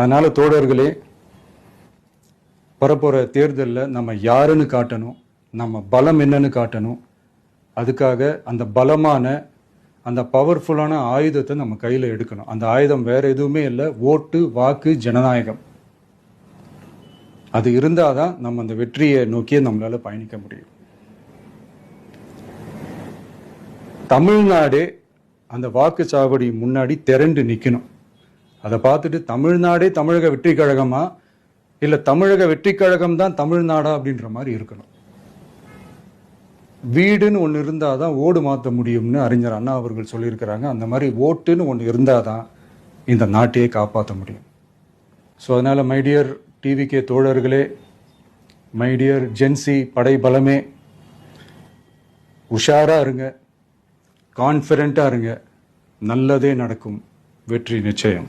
அதனால் தோழர்களே, வரப்போகிற தேர்தலில் நம்ம யாருன்னு காட்டணும், நம்ம பலம் என்னன்னு காட்டணும். அதுக்காக அந்த பலமான, அந்த பவர்ஃபுல்லான ஆயுதத்தை நம்ம கையில் எடுக்கணும். அந்த ஆயுதம் வேறு எதுவுமே இல்லை, ஓட்டு, வாக்கு, ஜனநாயகம். அது இருந்தால் தான் நம்ம அந்த வெற்றியை நோக்கியே நம்மளால் பயணிக்க முடியும். தமிழ்நாடே அந்த வாக்குச்சாவடி முன்னாடி திரண்டு நிற்கணும். அதை பார்த்துட்டு தமிழ்நாடே தமிழக வெற்றி கழகமா, இல்லை தமிழக வெற்றி கழகம் தான் தமிழ்நாடா அப்படின்ற மாதிரி இருக்கணும். வீடுன்னு ஒன்று இருந்தால் தான் ஓடு மாற்ற முடியும்னு அறிஞர் அண்ணா அவர்கள் சொல்லியிருக்கிறாங்க. அந்த மாதிரி ஓட்டுன்னு ஒன்று இருந்தால் தான் இந்த நாட்டையே காப்பாற்ற முடியும். ஸோ அதனால் மை டியர் டிவிகே தோழர்களே, மை டியர் ஜென்சி படை பலமே, உஷாராக இருங்க, கான்ஃபிடென்ட்டாக இருங்க. நல்லதே நடக்கும். வெற்றி நிச்சயம்.